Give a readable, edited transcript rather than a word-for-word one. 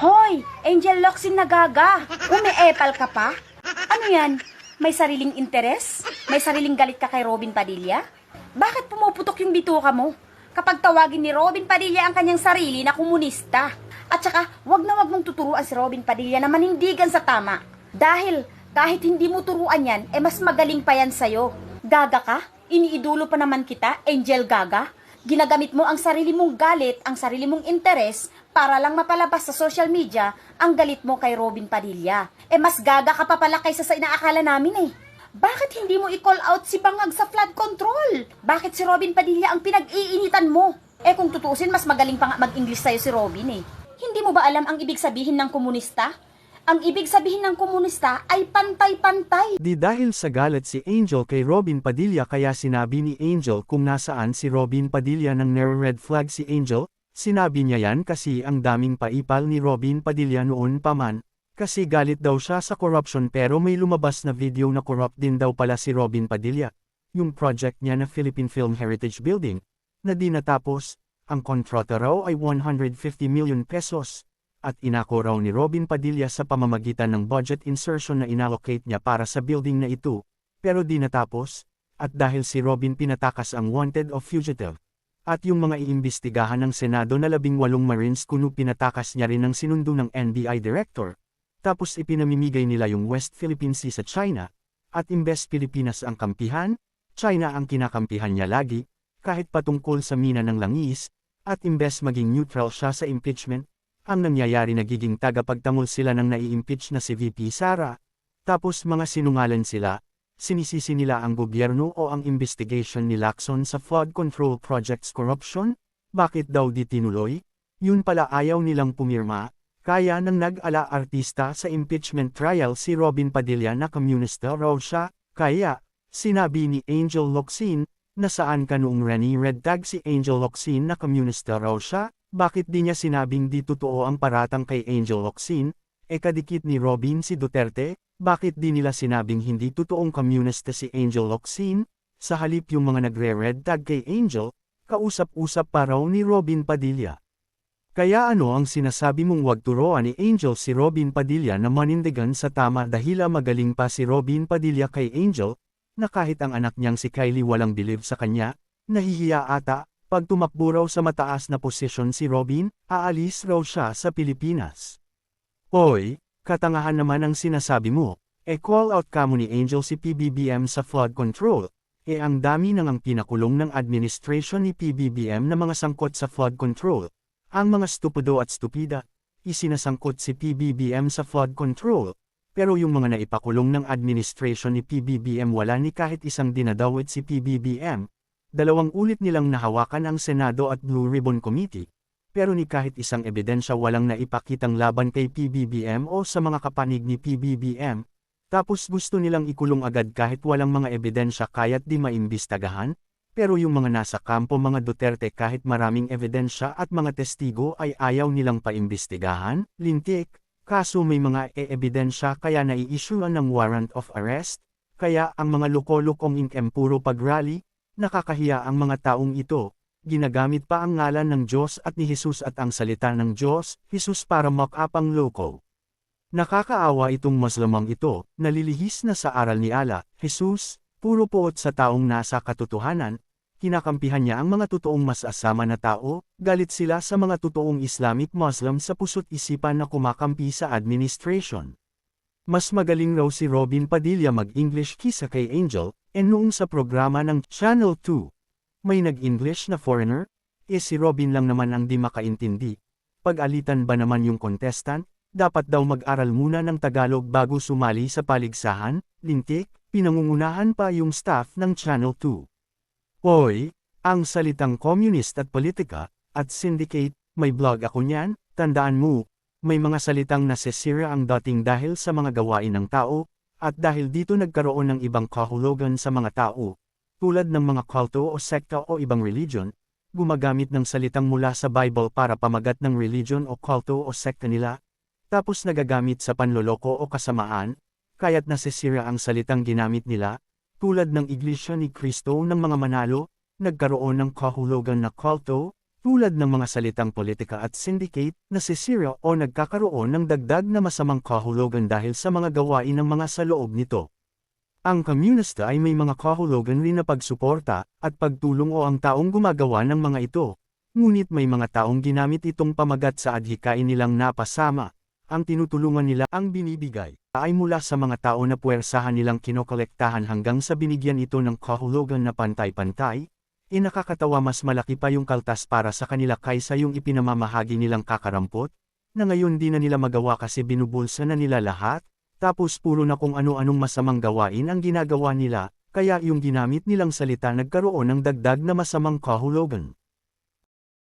Hoy, Angel Locsin na gaga. Umiepal ka pa? Ano yan? May sariling interes? May sariling galit ka kay Robin Padilla? Bakit pumuputok yung bituka mo? Kapag tawagin ni Robin Padilla ang kanyang sarili na komunista. At saka, wag na wag mong tuturuan si Robin Padilla na manindigan sa tama. Dahil, kahit hindi mo turuan yan, mas magaling pa yan sa'yo. Gaga ka? Iniidolo pa naman kita, Angel Gaga? Ginagamit mo ang sarili mong galit, ang sarili mong interes, para lang mapalabas sa social media ang galit mo kay Robin Padilla. Mas gaga ka pa pala kaysa sa inaakala namin eh. Bakit hindi mo i-call out si Bangag sa flood control? Bakit si Robin Padilla ang pinag-iinitan mo? Kung tutusin, mas magaling pa nga mag-English sa'yo si Robin eh. Hindi mo ba alam ang ibig sabihin ng komunista? Ang ibig sabihin ng komunista ay pantay-pantay. Di dahil sa galit si Angel kay Robin Padilla kaya sinabi ni Angel kung nasaan si Robin Padilla nang nare-red flag si Angel, sinabi niya yan kasi ang daming paipal ni Robin Padilla noon pa man, kasi galit daw siya sa corruption pero may lumabas na video na corrupt din daw pala si Robin Padilla, yung project niya na Philippine Film Heritage Building, na di natapos, ang kontrata raw ay 150 million pesos. At inako raw ni Robin Padilla sa pamamagitan ng budget insertion na inallocate niya para sa building na ito, pero di natapos, at dahil si Robin pinatakas ang wanted o fugitive, at yung mga iimbestigahan ng Senado na 18 Marines kuno pinatakas niya rin ang sinundo ng NBI Director, tapos ipinamimigay nila yung West Philippine Sea sa China, at imbes Pilipinas ang kampihan, China ang kinakampihan niya lagi, kahit patungkol sa mina ng langis, at imbes maging neutral siya sa impeachment, ang nangyayari nagiging tagapagtanggol sila ng nai-impeach na si VP Sara, tapos mga sinungaling sila, sinisisi nila ang gobyerno o ang investigation ni Lacson sa flood control projects corruption, bakit daw di tinuloy? Yun pala ayaw nilang pumirma, kaya nang nag-ala artista sa impeachment trial si Robin Padilla na komunista raw siya, kaya, sinabi ni Angel Locsin, na saan ka noong red tag si Angel Locsin na komunista raw siya? Bakit di niya sinabing di totoo ang paratang kay Angel Locsin, kadikit ni Robin si Duterte? Bakit di nila sinabing hindi totoong komunista si Angel Locsin? Sa halip yung mga nagre-red tag kay Angel, kausap-usap pa raw ni Robin Padilla. Kaya ano ang sinasabi mong wag turuan ni Angel si Robin Padilla na manindigan sa tama dahil magaling pa si Robin Padilla kay Angel, na kahit ang anak niyang si Kylie walang believe sa kanya, nahihiya ata. Pag tumakbo raw sa mataas na posisyon si Robin, aalis raw siya sa Pilipinas. Hoy, katangahan naman ang sinasabi mo, call out ka mo ni Angel si PBBM sa flood control, ang dami nang ang pinakulong ng administration ni PBBM na mga sangkot sa flood control, ang mga stupido at stupida, isinasangkot si PBBM sa flood control, pero yung mga naipakulong ng administration ni PBBM wala ni kahit isang dinadawit si PBBM. 2 ulit nilang nahawakan ang Senado at Blue Ribbon Committee, pero ni kahit isang ebidensya walang naipakitang laban kay PBBM o sa mga kapanig ni PBBM, tapos gusto nilang ikulong agad kahit walang mga ebidensya kaya't di maimbestagahan, pero yung mga nasa kampo mga Duterte kahit maraming ebidensya at mga testigo ay ayaw nilang paimbestigahan, lintik, kaso may mga ebidensya kaya nai-issuean ng warrant of arrest, kaya ang mga loko-lokong inkem puro pag-rally. Nakakahiya ang mga taong ito, ginagamit pa ang ngalan ng Diyos at ni Jesus at ang salita ng Diyos, Jesus para mock-up ang loko. Nakakaawa itong Muslimang ito, nalilihis na sa aral ni Allah, Jesus, puro poot sa taong nasa katotohanan, kinakampihan niya ang mga totoong masasama na tao, galit sila sa mga totoong Islamic Muslim sa puso't isipan na kumakampi sa administration. Mas magaling raw si Robin Padilla mag-English kisa kay Angel, noong sa programa ng Channel 2. May nag-English na foreigner? Si Robin lang naman ang di makaintindi. Pag-alitan ba naman yung contestant? Dapat daw mag-aral muna ng Tagalog bago sumali sa paligsahan, lintik, pinangungunahan pa yung staff ng Channel 2. Hoy, ang salitang communist at politika, at syndicate, may blog ako niyan, tandaan mo. May mga salitang nasisira ang dating dahil sa mga gawain ng tao, at dahil dito nagkaroon ng ibang kahulugan sa mga tao, tulad ng mga kulto o sekta o ibang religion, gumagamit ng salitang mula sa Bible para pamagat ng religion o kulto o sekta nila, tapos nagagamit sa panloloko o kasamaan, kaya't nasisira ang salitang ginamit nila, tulad ng Iglesia ni Cristo ng mga Manalo, nagkaroon ng kahulugan na kulto, tulad ng mga salitang politika at syndicate, nasisira o nagkakaroon ng dagdag na masamang kahulugan dahil sa mga gawain ng mga sa loob nito. Ang komunista ay may mga kahulugan rin na pagsuporta at pagtulong o ang taong gumagawa ng mga ito. Ngunit may mga taong ginamit itong pamagat sa adhikain nilang napasama. Ang tinutulungan nila ang binibigay ay mula sa mga tao na puwersahan nilang kinokolektahan hanggang sa binigyan ito ng kahulugan na pantay-pantay. Nakakatawa mas malaki pa yung kaltas para sa kanila kaysa yung ipinamamahagi nilang kakarampot, na ngayon di na nila magawa kasi binubulsa na nila lahat, tapos puro na kung ano-anong masamang gawain ang ginagawa nila, kaya yung ginamit nilang salita nagkaroon ng dagdag na masamang kahulugan.